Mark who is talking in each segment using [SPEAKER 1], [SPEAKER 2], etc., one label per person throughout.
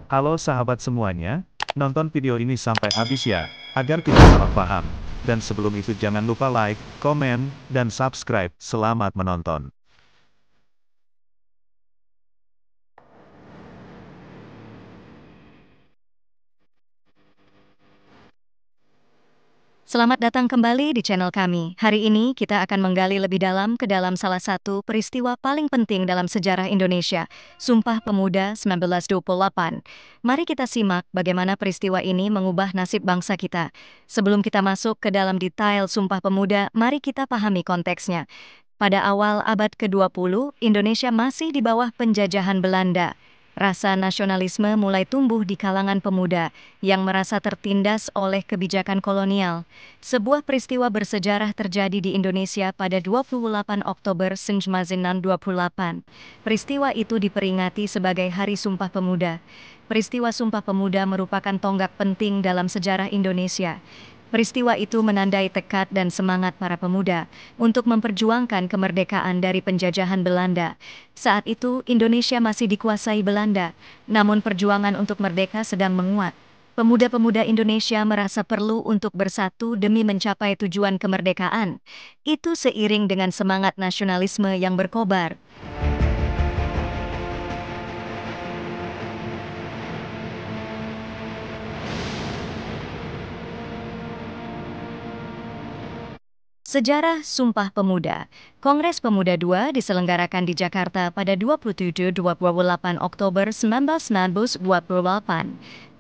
[SPEAKER 1] Halo sahabat semuanya, nonton video ini sampai habis ya, agar tidak salah paham. Dan sebelum itu jangan lupa like, komen, dan subscribe. Selamat menonton.
[SPEAKER 2] Selamat datang kembali di channel kami. Hari ini kita akan menggali lebih dalam ke dalam salah satu peristiwa paling penting dalam sejarah Indonesia, Sumpah Pemuda 1928. Mari kita simak bagaimana peristiwa ini mengubah nasib bangsa kita. Sebelum kita masuk ke dalam detail Sumpah Pemuda, mari kita pahami konteksnya. Pada awal abad ke-20, Indonesia masih di bawah penjajahan Belanda. Rasa nasionalisme mulai tumbuh di kalangan pemuda yang merasa tertindas oleh kebijakan kolonial. Sebuah peristiwa bersejarah terjadi di Indonesia pada 28 Oktober 1928. Peristiwa itu diperingati sebagai Hari Sumpah Pemuda. Peristiwa Sumpah Pemuda merupakan tonggak penting dalam sejarah Indonesia. Peristiwa itu menandai tekad dan semangat para pemuda untuk memperjuangkan kemerdekaan dari penjajahan Belanda. Saat itu, Indonesia masih dikuasai Belanda, namun perjuangan untuk merdeka sedang menguat. Pemuda-pemuda Indonesia merasa perlu untuk bersatu demi mencapai tujuan kemerdekaan. Itu seiring dengan semangat nasionalisme yang berkobar. Sejarah Sumpah Pemuda. Kongres Pemuda II diselenggarakan di Jakarta pada 27-28 Oktober 1928.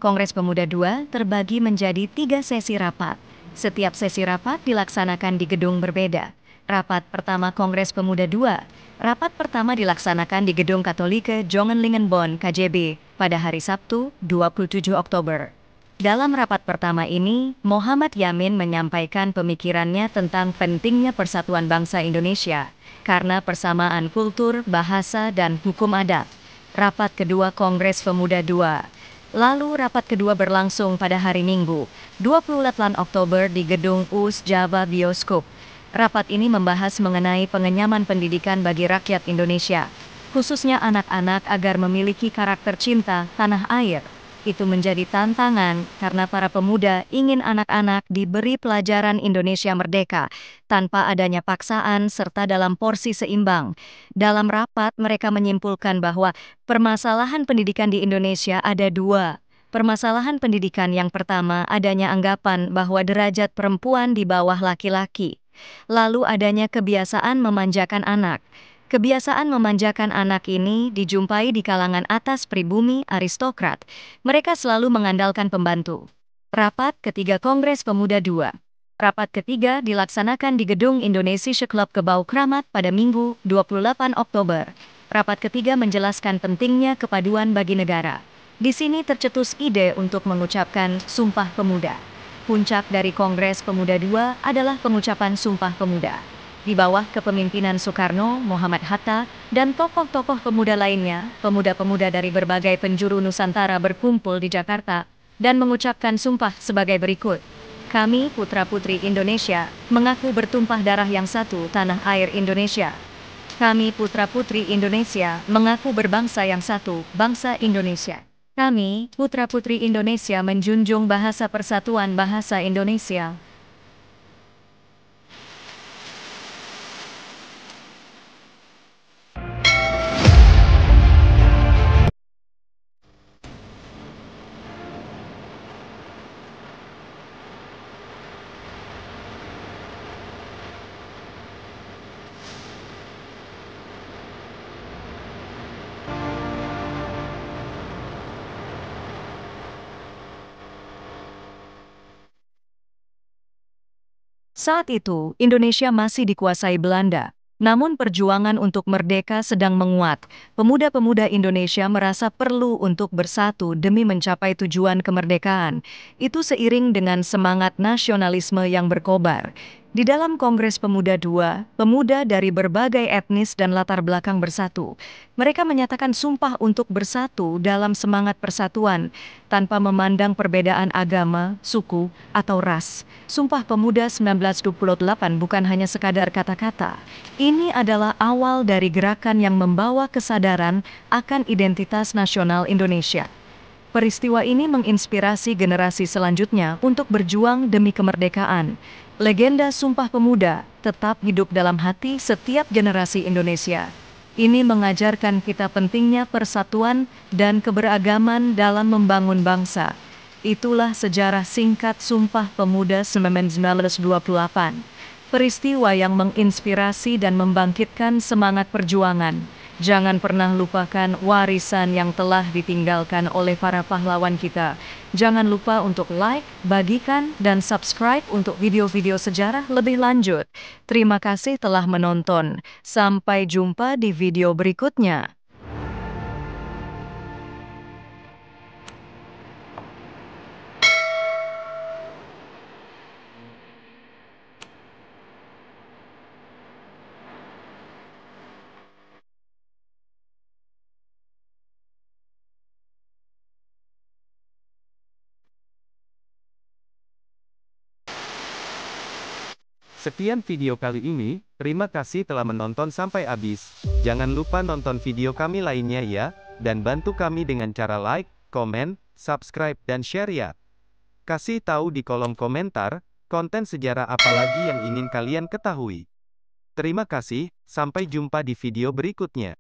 [SPEAKER 2] Kongres Pemuda II terbagi menjadi 3 sesi rapat. Setiap sesi rapat dilaksanakan di gedung berbeda. Rapat pertama Kongres Pemuda II. Rapat pertama dilaksanakan di Gedung Katolike Jongenlingenbon KJB pada hari Sabtu 27 Oktober. Dalam rapat pertama ini, Muhammad Yamin menyampaikan pemikirannya tentang pentingnya persatuan bangsa Indonesia karena persamaan kultur, bahasa, dan hukum adat. Rapat kedua Kongres Pemuda II. Lalu rapat kedua berlangsung pada hari Minggu, 28 Oktober di Gedung US Java Bioskop. Rapat ini membahas mengenai pengenyaman pendidikan bagi rakyat Indonesia, khususnya anak-anak agar memiliki karakter cinta tanah air. Itu menjadi tantangan karena para pemuda ingin anak-anak diberi pelajaran Indonesia merdeka tanpa adanya paksaan serta dalam porsi seimbang. Dalam rapat mereka menyimpulkan bahwa permasalahan pendidikan di Indonesia ada 2. Permasalahan pendidikan yang pertama adanya anggapan bahwa derajat perempuan di bawah laki-laki. Lalu adanya kebiasaan memanjakan anak. Kebiasaan memanjakan anak ini dijumpai di kalangan atas pribumi aristokrat. Mereka selalu mengandalkan pembantu. Rapat ketiga Kongres Pemuda II. Rapat ketiga dilaksanakan di Gedung Indonesia Club Kebau Kramat pada Minggu 28 Oktober. Rapat ketiga menjelaskan pentingnya kepaduan bagi negara. Di sini tercetus ide untuk mengucapkan Sumpah Pemuda. Puncak dari Kongres Pemuda II adalah pengucapan Sumpah Pemuda. Di bawah kepemimpinan Soekarno, Muhammad Hatta, dan tokoh-tokoh pemuda lainnya, pemuda-pemuda dari berbagai penjuru Nusantara berkumpul di Jakarta dan mengucapkan sumpah sebagai berikut. Kami, putra-putri Indonesia, mengaku bertumpah darah yang satu tanah air Indonesia. Kami, putra-putri Indonesia, mengaku berbangsa yang satu, bangsa Indonesia. Kami, putra-putri Indonesia, menjunjung bahasa persatuan bahasa Indonesia. Saat itu, Indonesia masih dikuasai Belanda. Namun perjuangan untuk merdeka sedang menguat. Pemuda-pemuda Indonesia merasa perlu untuk bersatu demi mencapai tujuan kemerdekaan. Itu seiring dengan semangat nasionalisme yang berkobar. Di dalam Kongres Pemuda II, pemuda dari berbagai etnis dan latar belakang bersatu. Mereka menyatakan sumpah untuk bersatu dalam semangat persatuan, tanpa memandang perbedaan agama, suku, atau ras. Sumpah Pemuda 1928 bukan hanya sekadar kata-kata. Ini adalah awal dari gerakan yang membawa kesadaran akan identitas nasional Indonesia. Peristiwa ini menginspirasi generasi selanjutnya untuk berjuang demi kemerdekaan. Legenda Sumpah Pemuda tetap hidup dalam hati setiap generasi Indonesia. Ini mengajarkan kita pentingnya persatuan dan keberagaman dalam membangun bangsa. Itulah sejarah singkat Sumpah Pemuda 1928. Peristiwa yang menginspirasi dan membangkitkan semangat perjuangan. Jangan pernah lupakan warisan yang telah ditinggalkan oleh para pahlawan kita. Jangan lupa untuk like, bagikan, dan subscribe untuk video-video sejarah lebih lanjut. Terima kasih telah menonton. Sampai jumpa di video berikutnya.
[SPEAKER 1] Sekian video kali ini, terima kasih telah menonton sampai habis. Jangan lupa nonton video kami lainnya ya, dan bantu kami dengan cara like, komen, subscribe dan share ya. Kasih tahu di kolom komentar, konten sejarah apa lagi yang ingin kalian ketahui. Terima kasih, sampai jumpa di video berikutnya.